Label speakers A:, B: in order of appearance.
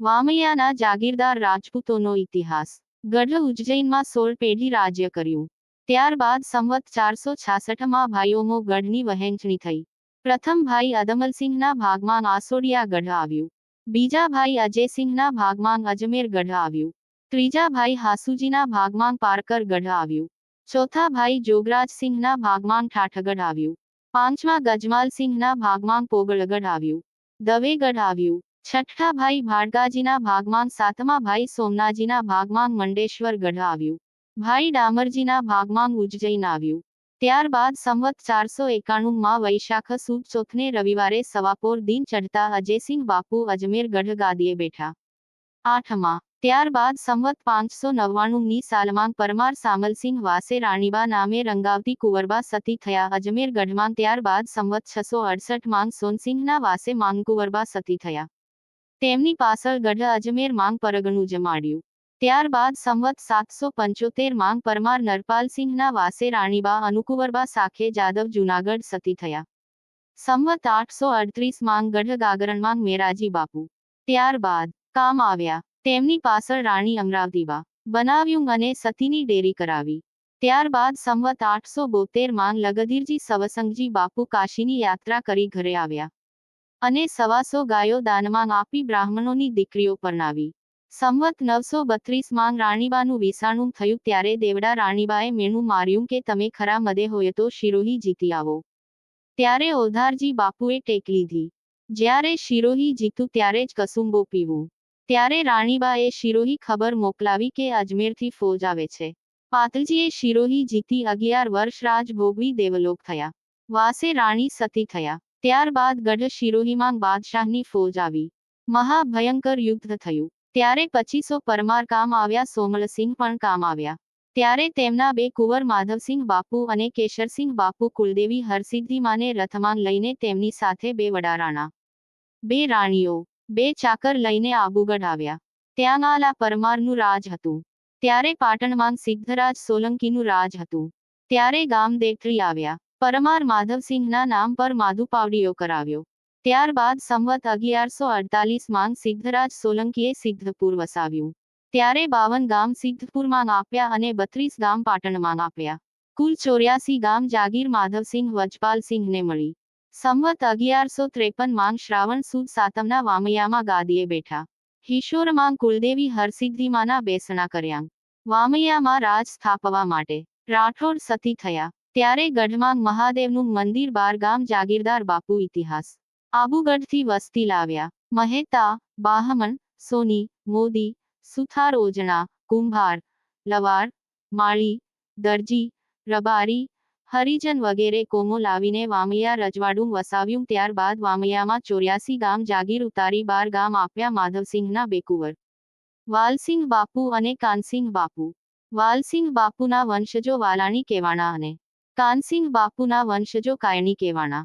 A: વામૈયાના જાગીરદાર રાજપૂતોનો ઇતિહાસ. ગઢ ઉજ્જૈનમાં 16 પેઢી રાજ્ય કર્યું. ત્યારબાદ સંવત 466માં ભાઈઓમો ગઢની વહેંચણી થઈ. પ્રથમ ભાઈ અદમલસિંહના ભાગમાં આસોડિયા ગઢ આવ્યું. બીજા ભાઈ અજયસિંહના ભાગમાં અજમેર ગઢ આવ્યું. ત્રીજા ભાઈ હાસુજીના ભાગમાં પારકર ગઢ આવ્યું. ચોથા ભાઈ જોગરાજસિંહના ભાગમાં ઠાઠગઢ આવ્યું. પાંચમા ગજમાલસિંહના ભાગમાં પોગળગઢ આવ્યું. દવેગઢ આવ્યું. છઠ્ઠા ભાઈ ભાડગાજીના ભાગમાં સાતમા ભાઈ સોમનાજીના ભાગમાં મંડેશ્વર ગઢ આવ્યું. ભાઈ ડામરજીના ભાગમાં ઉજ્જૈન આવ્યું. ત્યારબાદ સંવત 491માં વૈશાખ સુદ ચોથને રવિવારે સવાપોર દિન ચઢતા અજયસિંહ બાપુ અજમેર ગઢ ગાદીએ બેઠા. આઠમા ત્યારબાદ સંવત 599ની સાલમાં પરમાર સામલસિંહ વાસે રાણીબા નામે રંગાવતી કુંવરબા સતી થયા અજમેર ગઢમાં. ત્યારબાદ સંવત 668માં સોનસિંહના વાસે માંગકુંવરબા સતી થયા. તેમની પાછળ ગઢ અજમેર માંગ પરગણું જમાડ્યું. ત્યારબાદ સંવત 775માં પરમાર નરપાલસિંહના વાસે રાણીબા અનુકુંવરબા સાખે જાદવ જૂનાગઢ સતી થયા. સંવત 838માં ગઢ ગાગરણમાં મેરાજી બાપુ. ત્યારબાદ કામ આવ્યા. તેમની પાછળ રાણી અમરાવતીબા બનાવ્યું અને સતીની ડેરી કરાવી. ત્યારબાદ સંવત 872માં લગધીરજી સવસંગજી બાપુ કાશીની યાત્રા કરી ઘરે આવ્યા અને 125 ગાયો દાનમાં આપી બ્રાહ્મણોની દીકરીઓ પરણાવી. સંવત 932માં રાણીબાનું વિસાણું થયું ત્યારે દેવડા રાણીબાએ મેણું માર્યું કે તમે ખરા મદે હોય તો શિરોહી જીતી આવો. ત્યારે ઓધારજી બાપુએ ટેક લીધી. જ્યારે શિરોહી જીતું ત્યારે જ કસુંબો પીવું. ત્યારે રાણીબાએ શિરોહી ખબર મોકલાવી કે અજમેરથી ફોજ આવે છે. પાતલજીએ શિરોહી જીતી 11 વર્ષ રાજ ભોગવી દેવલોક થયા. વાસે રાણી સતી થયા. ત્યારબાદ ગઢ શિરોહીમાં બાદશાહની ફોજ આવી. મહાભયંકર યુદ્ધ થયું. ત્યારે 2500 પરમાર કામ આવ્યા. સોમલસિંહ પણ કામ આવ્યા. ત્યારે તેમના બે કુંવર માધવસિંહ બાપુ અને કેશરસિંહ બાપુ કુલદેવી હરસિદ્ધિમાને રથમાં લઈને તેમની સાથે બે વડારાણા, બે રાણીઓ, બે ચાકર લઈને આબુગઢ આવ્યા. ત્યાં આલા પરમારનું રાજ હતું. ત્યારે પાટણમાં સિદ્ધરાજ સોલંકીનું રાજ હતું. ત્યારે ગામ દેઠરી આવ્યા. પરમાર માધવસિંહના નામ પર માધુપાવડીઓ કરાવ્યો. ત્યારબાદ સંવત 1148માં સિદ્ધરાજ સોલંકીએ સિદ્ધપુર વસાવ્યું. ત્યારે 52 ગામ સિદ્ધપુરમાં આપ્યા અને 32 ગામ પાટણમાં આપ્યા. કુલ 84 ગામ જાગીર માધવસિંહ વજપાલસિંહને મળી. સંવત 1153માં શ્રાવણ સુદ સાતમના વામૈયામાં ગાદીએ બેઠા. હિશોરમાં કુલદેવી હરસિદ્ધિમાના બેસણા કર્યા. વામૈયામાં રાજ સ્થાપવા માટે રાઠોડ સતી થયા. ત્યારે ગઢમાં મહાદેવનું મંદિર 12 ગામ જાગીરદાર બાપુ. ઇતિહાસ. આબુગઢથી વસ્તી લાવ્યા. મહેતા, બાહમણ, સોની, મોદી, સુથાર, ઓજણા, કુંભાર, લવાર, માળી, દરજી, રબારી, હરિજન વગેરે કોમો લાવીને વામૈયા રજવાડું વસાવ્યું. ત્યારબાદ વામૈયામાં 84 ગામ જાગીર ઉતારી 12 ગામ આપ્યા. માધવસિંહના બે કુંવર વાલસિંહ બાપુ અને કાનસિંહ બાપુ. વાલસિંહ બાપુના વંશજો વાલાણી કેવાણા અને કાનસિંહ બાપુના વંશજો કાયણી કેવાણા.